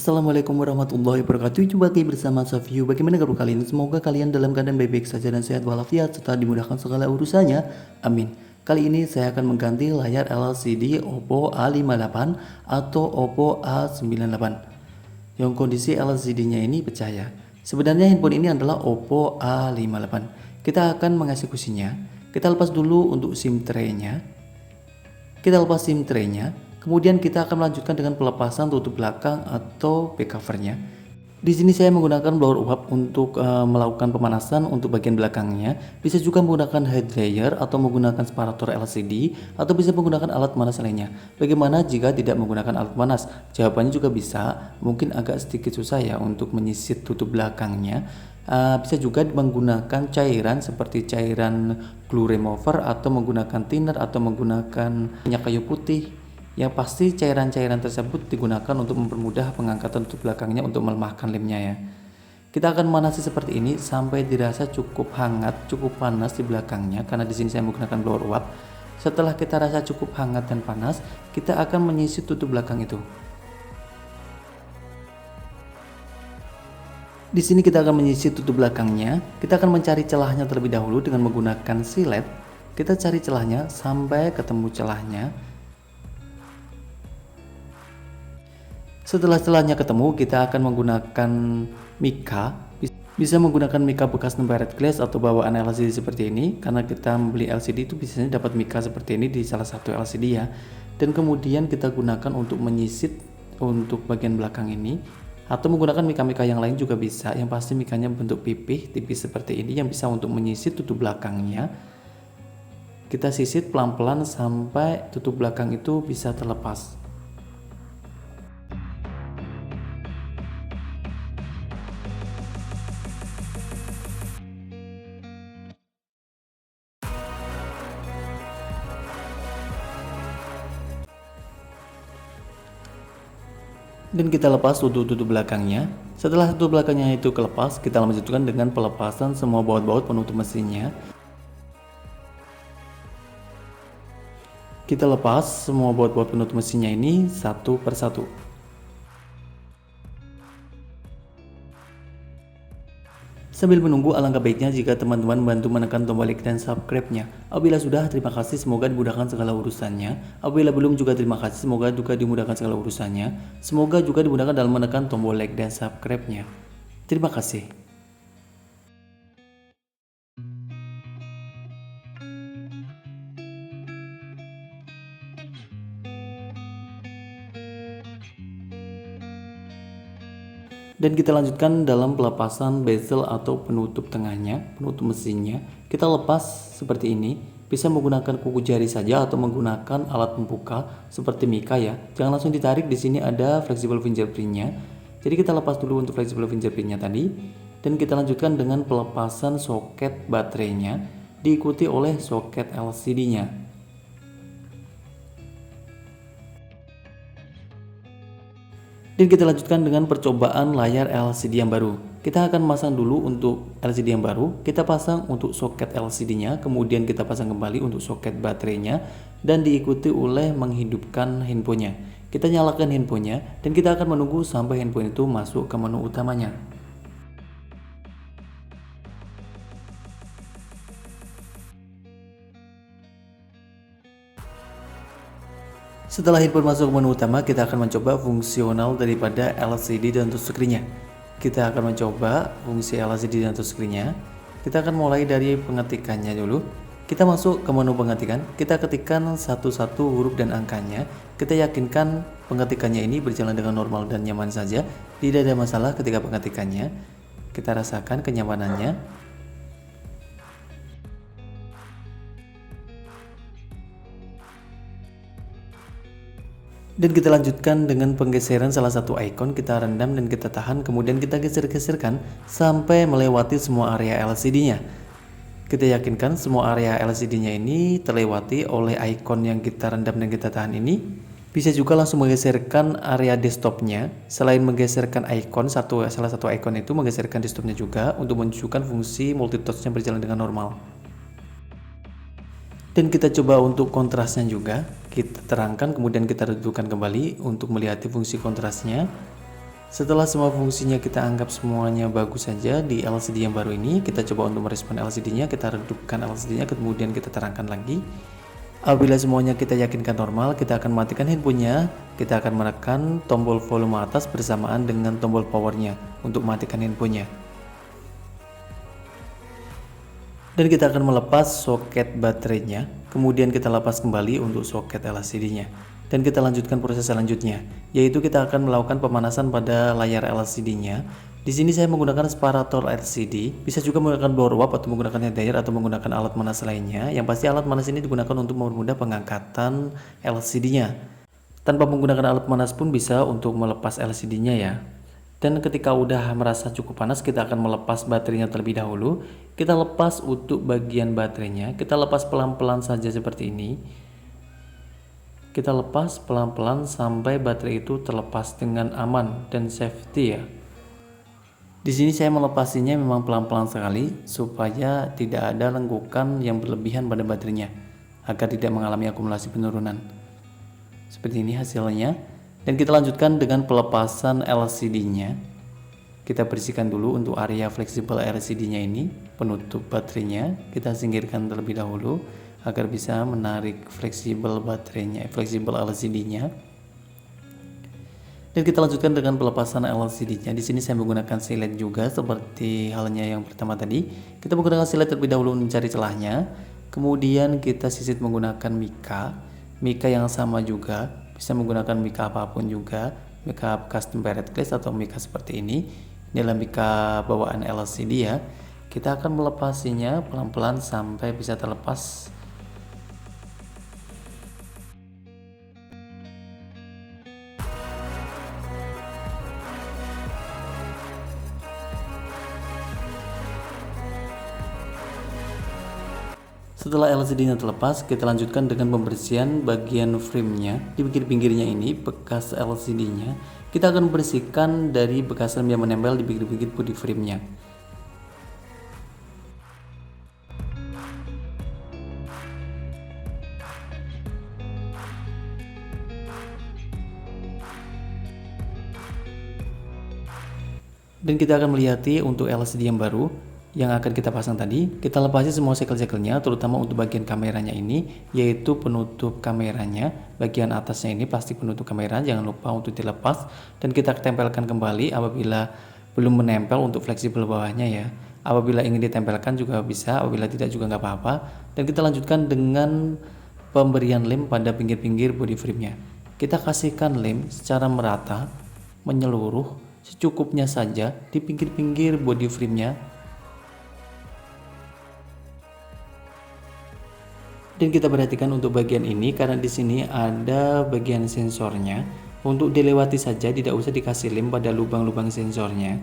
Assalamualaikum warahmatullahi wabarakatuh. Jumpa lagi bersama Savio. Bagaimana kabar kalian? Semoga kalian dalam keadaan baik-baik saja dan sehat walafiat serta dimudahkan segala urusannya. Amin. Kali ini saya akan mengganti layar LCD Oppo A58 atau Oppo A98 yang kondisi LCD-nya ini pecah ya. Sebenarnya handphone ini adalah Oppo A58. Kita akan mengeksekusinya. Kita lepas dulu untuk SIM tray-nya. Kita lepas SIM tray-nya, kemudian kita akan melanjutkan dengan pelepasan tutup belakang atau back covernya. Di sini saya menggunakan blower uap untuk melakukan pemanasan untuk bagian belakangnya. Bisa juga menggunakan head dryer atau menggunakan separator LCD atau bisa menggunakan alat panas lainnya. Bagaimana jika tidak menggunakan alat panas? Jawabannya juga bisa, mungkin agak sedikit susah ya untuk menyisir tutup belakangnya. Bisa juga menggunakan cairan seperti cairan glue remover atau menggunakan thinner atau menggunakan minyak kayu putih. Yang pasti cairan-cairan tersebut digunakan untuk mempermudah pengangkatan tutup belakangnya untuk melemahkan lemnya ya. Kita akan memanasi seperti ini sampai dirasa cukup hangat, cukup panas di belakangnya karena di sini saya menggunakan blower uap. Setelah kita rasa cukup hangat dan panas, kita akan menyisir tutup belakang itu. Di sini kita akan menyisir tutup belakangnya. Kita akan mencari celahnya terlebih dahulu dengan menggunakan silet. Kita cari celahnya sampai ketemu celahnya. Setelah celahnya ketemu, kita akan menggunakan mika. Bisa menggunakan mika bekas tempered glass atau bawaan LCD seperti ini. Karena kita membeli LCD itu biasanya dapat mika seperti ini di salah satu LCD ya. Dan kemudian kita gunakan untuk menyisir untuk bagian belakang ini. Atau menggunakan mika-mika yang lain juga bisa. Yang pasti mikanya bentuk pipih tipis seperti ini yang bisa untuk menyisir tutup belakangnya. Kita sisir pelan-pelan sampai tutup belakang itu bisa terlepas. Dan kita lepas untuk tutup belakangnya. Setelah tutup belakangnya itu kelepas, kita lanjutkan dengan pelepasan semua baut-baut penutup mesinnya. Kita lepas semua baut-baut penutup mesinnya ini satu per satu. Sambil menunggu, alangkah baiknya jika teman-teman bantu menekan tombol like dan subscribe-nya. Apabila sudah, terima kasih, semoga dimudahkan segala urusannya. Apabila belum juga terima kasih, semoga juga dimudahkan segala urusannya. Semoga juga dimudahkan dalam menekan tombol like dan subscribe-nya. Terima kasih. Dan kita lanjutkan dalam pelepasan bezel atau penutup tengahnya, penutup mesinnya. Kita lepas seperti ini. Bisa menggunakan kuku jari saja atau menggunakan alat pembuka seperti mika ya. Jangan langsung ditarik, di sini ada flexible fingerprint-nya. Jadi kita lepas dulu untuk flexible fingerprint-nya tadi. Dan kita lanjutkan dengan pelepasan soket baterainya diikuti oleh soket LCD-nya. Dan kita lanjutkan dengan percobaan layar LCD yang baru. Kita akan pasang dulu untuk LCD yang baru. Kita pasang untuk soket LCD-nya, kemudian kita pasang kembali untuk soket baterainya, dan diikuti oleh menghidupkan handphonenya. Kita nyalakan handphonenya, dan kita akan menunggu sampai handphone itu masuk ke menu utamanya. Setelah handphone masuk ke menu utama, kita akan mencoba fungsional daripada LCD dan touchscreen-nya. Kita akan mencoba fungsi LCD dan touchscreen-nya. Kita akan mulai dari pengetikannya dulu. Kita masuk ke menu pengetikan, kita ketikkan satu-satu huruf dan angkanya. Kita yakinkan pengetikannya ini berjalan dengan normal dan nyaman saja. Tidak ada masalah ketika pengetikannya. Kita rasakan kenyamanannya. Dan kita lanjutkan dengan penggeseran salah satu icon, kita rendam dan kita tahan, kemudian kita geser-geserkan sampai melewati semua area LCD-nya. Kita yakinkan semua area LCD-nya ini terlewati oleh icon yang kita rendam dan kita tahan ini. Bisa juga langsung menggeserkan area desktopnya. Selain menggeserkan icon, salah satu icon itu menggeserkan desktopnya juga untuk menunjukkan fungsi multitouch-nya berjalan dengan normal. Dan kita coba untuk kontrasnya juga, kita terangkan kemudian kita redupkan kembali untuk melihat fungsi kontrasnya. Setelah semua fungsinya kita anggap semuanya bagus saja di LCD yang baru ini, kita coba untuk merespon LCD-nya, kita redupkan LCD-nya, kemudian kita terangkan lagi. Apabila semuanya kita yakinkan normal, kita akan matikan handphonenya, kita akan menekan tombol volume atas bersamaan dengan tombol powernya untuk matikan handphonenya. Dan kita akan melepas soket baterainya, kemudian kita lepas kembali untuk soket LCD-nya. Dan kita lanjutkan proses selanjutnya, yaitu kita akan melakukan pemanasan pada layar LCD-nya. Di sini saya menggunakan separator LCD, bisa juga menggunakan blower wrap atau menggunakan head dryer atau menggunakan alat manas lainnya. Yang pasti alat manas ini digunakan untuk mempermudah pengangkatan LCD-nya. Tanpa menggunakan alat panas pun bisa untuk melepas LCD-nya ya. Dan ketika udah merasa cukup panas, kita akan melepas baterainya terlebih dahulu. Kita lepas untuk bagian baterainya, kita lepas pelan-pelan saja seperti ini. Kita lepas pelan-pelan sampai baterai itu terlepas dengan aman dan safety ya. Di sini saya melepasinya memang pelan-pelan sekali supaya tidak ada lengkukan yang berlebihan pada baterainya agar tidak mengalami akumulasi penurunan. Seperti ini hasilnya. Dan kita lanjutkan dengan pelepasan LCD-nya. Kita bersihkan dulu untuk area fleksibel LCD-nya ini, penutup baterainya kita singkirkan terlebih dahulu agar bisa menarik fleksibel baterainya, fleksibel LCD-nya. Dan kita lanjutkan dengan pelepasan LCD-nya. Di sini saya menggunakan silet juga seperti halnya yang pertama tadi. Kita menggunakan silet terlebih dahulu mencari celahnya. Kemudian kita sisit menggunakan mika yang sama juga. Bisa menggunakan mika apapun juga, mika custom parent glass atau mika seperti ini. Ini adalah mika bawaan LCD ya. Kita akan melepasinya pelan-pelan sampai bisa terlepas. Setelah LCD-nya terlepas, kita lanjutkan dengan pembersihan bagian frame-nya. Di pinggir-pinggirnya ini, bekas LCD-nya, kita akan bersihkan dari bekas lem yang menempel di pinggir-pinggir body frame-nya. Dan kita akan melihati untuk LCD yang baru yang akan kita pasang tadi, kita lepasi semua segel-segelnya, terutama untuk bagian kameranya ini, yaitu penutup kameranya. Bagian atasnya ini plastik penutup kamera, jangan lupa untuk dilepas, dan kita tempelkan kembali apabila belum menempel untuk fleksibel bawahnya ya. Apabila ingin ditempelkan juga bisa, apabila tidak juga nggak apa-apa. Dan kita lanjutkan dengan pemberian lem pada pinggir-pinggir body frame-nya. Kita kasihkan lem secara merata, menyeluruh, secukupnya saja di pinggir-pinggir body frame-nya. Dan kita perhatikan untuk bagian ini karena di sini ada bagian sensornya. Untuk dilewati saja, tidak usah dikasih lem pada lubang-lubang sensornya.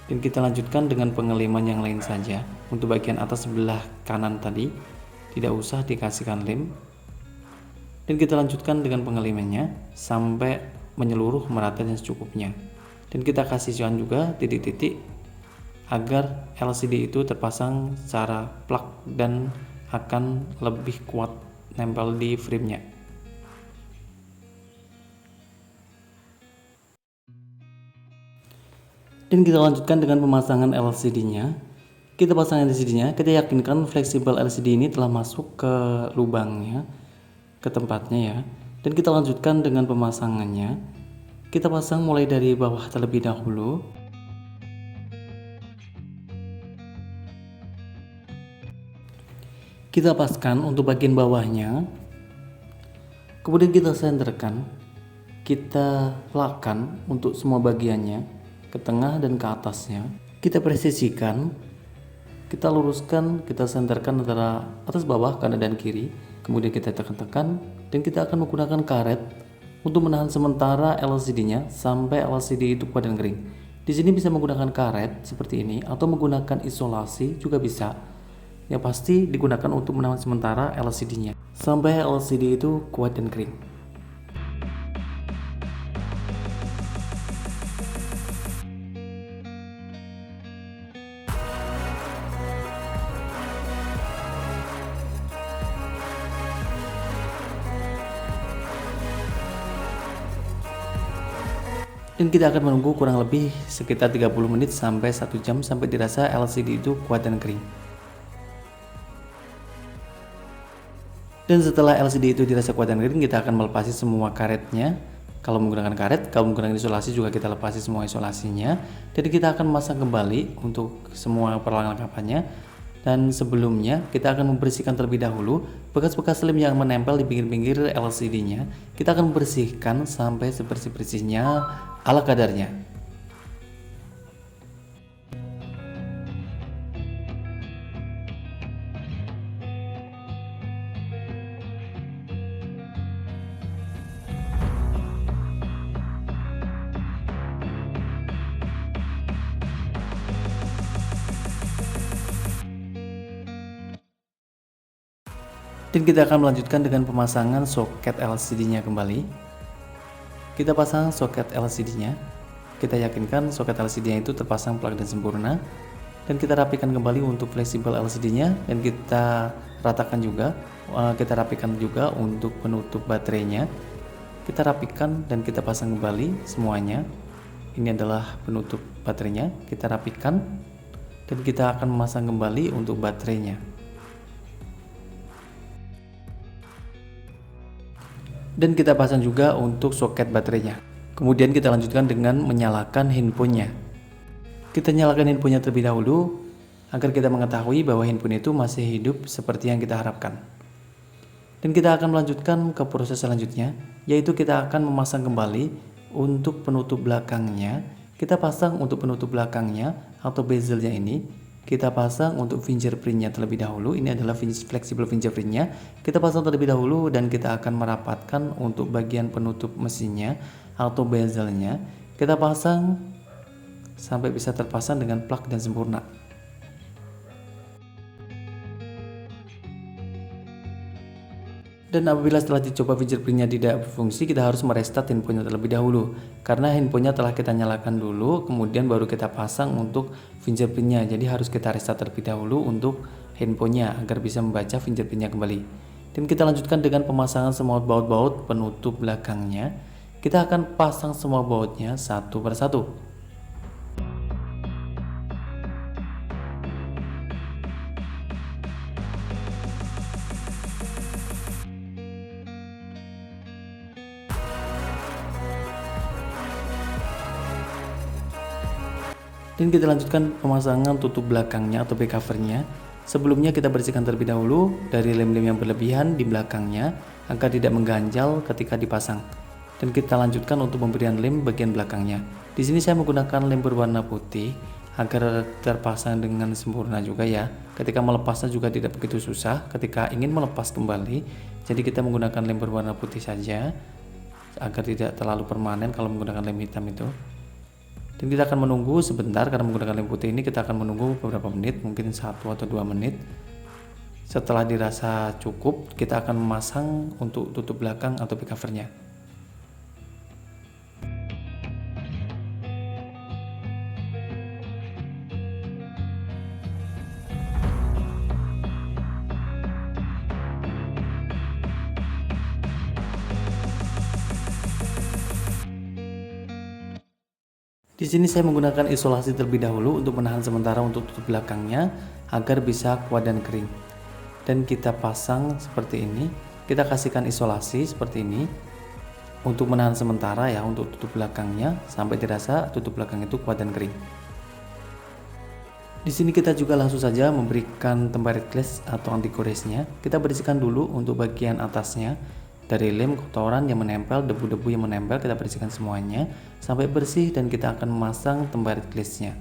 Dan kita lanjutkan dengan pengeleman yang lain saja. Untuk bagian atas sebelah kanan tadi, tidak usah dikasihkan lem. Dan kita lanjutkan dengan pengelemannya sampai menyeluruh merata dan secukupnya. Dan kita kasihkan juga titik-titik agar LCD itu terpasang secara plug dan akan lebih kuat nempel di frame-nya. Dan kita lanjutkan dengan pemasangan LCD-nya. Kita pasang LCD-nya, kita yakinkan fleksibel LCD ini telah masuk ke lubangnya, ke tempatnya ya. Dan kita lanjutkan dengan pemasangannya. Kita pasang mulai dari bawah terlebih dahulu. Kita paskan untuk bagian bawahnya, kemudian kita senterkan, kita lakan untuk semua bagiannya ke tengah dan ke atasnya. Kita presisikan, kita luruskan, kita senterkan antara atas bawah, kanan dan kiri. Kemudian kita tekan-tekan dan kita akan menggunakan karet untuk menahan sementara LCD-nya sampai LCD itu kuat dan kering. Di sini bisa menggunakan karet seperti ini atau menggunakan isolasi juga bisa. Yang pasti digunakan untuk menahan sementara LCD-nya sampai LCD itu kuat dan kering. Dan kita akan menunggu kurang lebih sekitar 30 menit sampai 1 jam sampai dirasa LCD itu kuat dan kering. Dan setelah LCD itu dirasa kuat dan kering, kita akan melepasi semua karetnya. Kalau menggunakan karet, kalau menggunakan isolasi juga kita lepasi semua isolasinya. Jadi kita akan memasang kembali untuk semua perlengkapannya. Dan sebelumnya kita akan membersihkan terlebih dahulu bekas-bekas lem yang menempel di pinggir-pinggir LCD-nya. Kita akan membersihkan sampai sebersih-bersihnya ala kadarnya. Dan kita akan melanjutkan dengan pemasangan soket LCD-nya kembali. Kita pasang soket LCD-nya. Kita yakinkan soket LCD-nya itu terpasang plug dan sempurna. Dan kita rapikan kembali untuk fleksibel LCD-nya dan kita ratakan juga. Kita rapikan juga untuk penutup baterainya. Kita rapikan dan kita pasang kembali semuanya. Ini adalah penutup baterainya. Kita rapikan dan kita akan memasang kembali untuk baterainya. Dan kita pasang juga untuk soket baterainya. Kemudian kita lanjutkan dengan menyalakan handphonenya. Kita nyalakan handphonenya terlebih dahulu agar kita mengetahui bahwa handphone itu masih hidup seperti yang kita harapkan. Dan kita akan melanjutkan ke proses selanjutnya, yaitu kita akan memasang kembali untuk penutup belakangnya. Kita pasang untuk penutup belakangnya atau bezelnya ini. Kita pasang untuk fingerprintnya terlebih dahulu. Ini adalah fleksibel fingerprintnya. Kita pasang terlebih dahulu dan kita akan merapatkan untuk bagian penutup mesinnya atau bezelnya. Kita pasang sampai bisa terpasang dengan plug dan sempurna. Dan apabila setelah dicoba fingerprintnya tidak berfungsi, kita harus merestart handphonenya terlebih dahulu. Karena handphonenya telah kita nyalakan dulu, kemudian baru kita pasang untuk fingerprintnya. Jadi harus kita restart terlebih dahulu untuk handphonenya agar bisa membaca fingerprintnya kembali. Dan kita lanjutkan dengan pemasangan semua baut-baut penutup belakangnya. Kita akan pasang semua bautnya satu persatu. Dan kita lanjutkan pemasangan tutup belakangnya atau back covernya. Sebelumnya kita bersihkan terlebih dahulu dari lem-lem yang berlebihan di belakangnya agar tidak mengganjal ketika dipasang. Dan kita lanjutkan untuk pemberian lem bagian belakangnya. Di sini saya menggunakan lem berwarna putih agar terpasang dengan sempurna juga ya. Ketika melepasnya juga tidak begitu susah ketika ingin melepas kembali. Jadi kita menggunakan lem berwarna putih saja agar tidak terlalu permanen kalau menggunakan lem hitam itu. Dan kita akan menunggu sebentar karena menggunakan lem putih ini kita akan menunggu beberapa menit, mungkin 1 atau 2 menit. Setelah dirasa cukup, kita akan memasang untuk tutup belakang atau back covernya. Di sini saya menggunakan isolasi terlebih dahulu untuk menahan sementara untuk tutup belakangnya agar bisa kuat dan kering. Dan kita pasang seperti ini, kita kasihkan isolasi seperti ini untuk menahan sementara ya untuk tutup belakangnya sampai dirasa tutup belakang itu kuat dan kering. Di sini kita juga langsung saja memberikan tempered glass atau anti gores-nya. Kita bersihkan dulu untuk bagian atasnya. Dari lem, kotoran yang menempel, debu-debu yang menempel kita bersihkan semuanya sampai bersih dan kita akan memasang tempered glass-nya.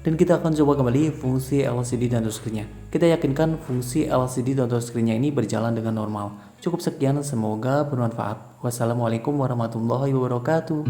Dan kita akan coba kembali fungsi LCD dan touchscreen-nya. Kita yakinkan fungsi LCD dan touchscreen-nya ini berjalan dengan normal. Cukup sekian, semoga bermanfaat. Wassalamualaikum warahmatullahi wabarakatuh.